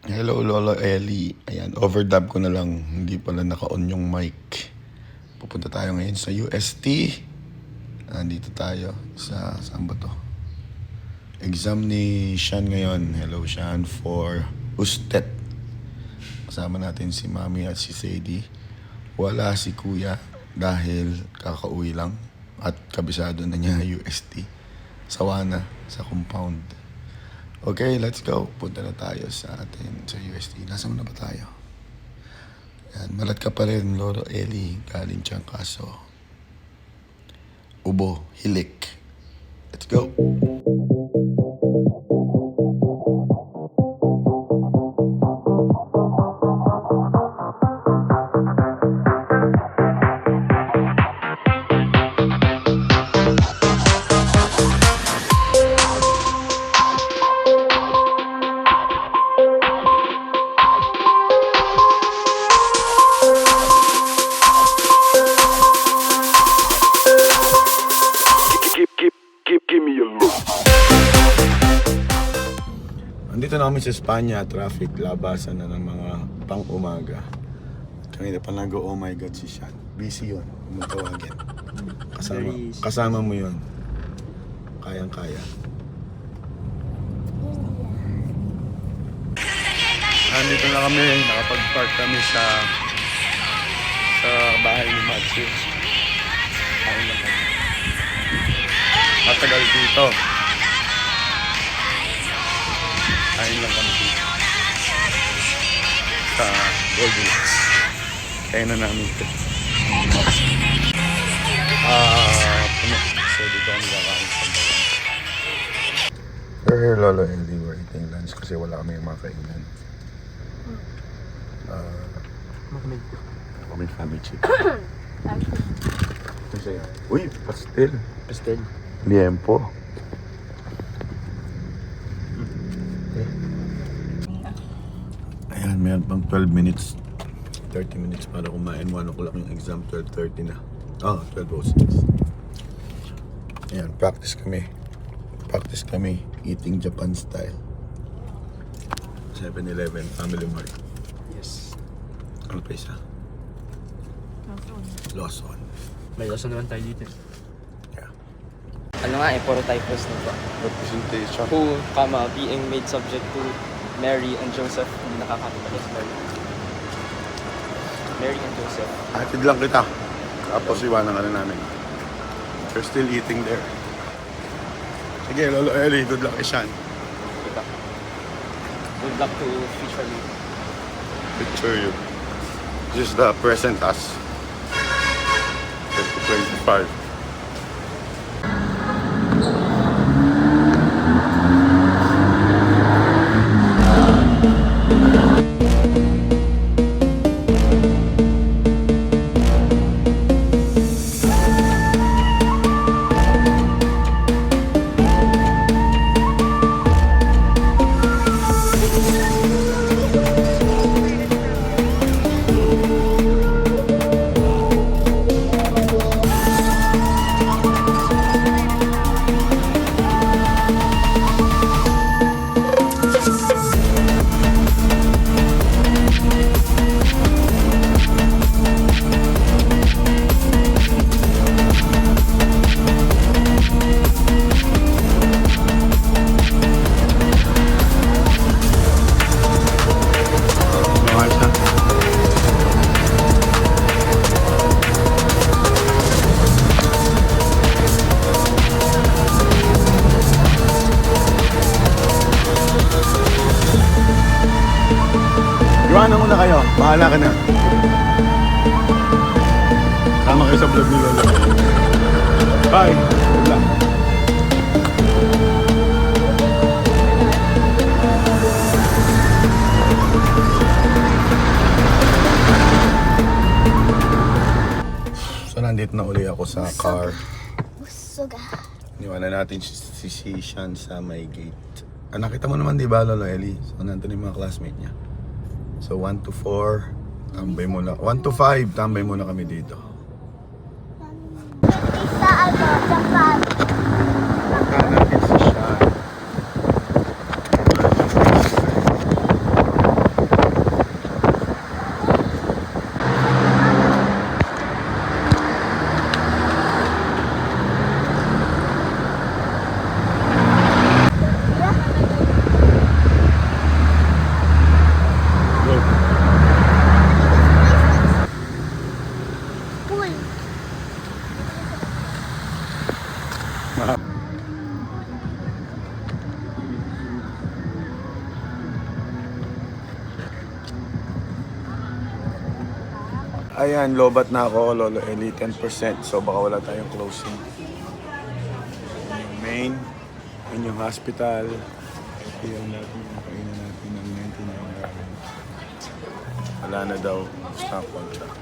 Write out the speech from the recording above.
Hello, Lolo Eli. Ayan, overdub ko na lang. Hindi pala naka-on yung mic. Pupunta tayo ngayon sa UST. Nandito tayo sa, saan ba to? Exam ni Sean ngayon. Hello, Sean, for USTET. Kasama natin si Mami at si Sadie. Wala si Kuya dahil kakauwi lang. At kabisado na niya UST. Sawa na sa compound. Okay, let's go. Punta na tayo sa atin sa UST. Nasaan na ba tayo? Yan, malat ka pa rin, Lolo Eli. Galing siyang kaso. Ubo, hilik. Let's go. Give me a look. Andito na kami sa Espanya, traffic, labasan na ng mga pang-umaga. Kanina pa nag oh my God, si Sean. Busy yun, umutawagin. Kasama mo yun. Kayang-kaya. Andito na kami, nakapag-park kami sa bahay ni Matthew. Kain na kami. Matagal dito. Kain lang kami dito. Sa Golden Hills. Kain na namin ito. Puno. So dito kami kakain sa bayan. We're here, Lolo Eli. We're eating lunch kasi wala kami yung mga kainan. Kami family chicken. Uy, pastel. Pastel. Liempo. Ayan, mayroon pang 12 minutes. 30 minutes para kumain. 1 o'clock yung exam. 12:30 na. 12:06. Ayan, practice kami. Practice kami eating Japan style. 7-Eleven, Family Mart. Yes. Ano pa isa? Lawson. May lesson naman tayo dito. Yeah. Ano nga puro typos na po. Representation. Who, being made subject to Mary and Joseph. Hindi nakakapitalis Mary. Mary and Joseph. Hatid lang kita. Tapos iwanan ka na namin. We're still eating there. Sige, Lolo Eli, good luck kay Sean. Diba? Good luck to future me. Picture you. This is the present us. 2025. Iwanan ko na kayo. Bahala ka na. Sama kayo sa vlog ni Lolo. Bye. Good luck. So nandito na uli ako sa car. Busog ah. Iniwanan natin si Sean sa may gate. Nakita mo naman, di ba, Lolo Eli? So nandun yung mga classmate niya. So 1 to 4, tambay muna. 1 to 5, tambay muna kami dito. Sa Japan. Punta natin si Sean. Ayan, lobat na ako, Lolo Eli, 10%. So baka wala tayong closing. Yan yung main. Yan yung hospital. Ito yung natin, nakainan natin ng $99. Wala na daw, stock contract.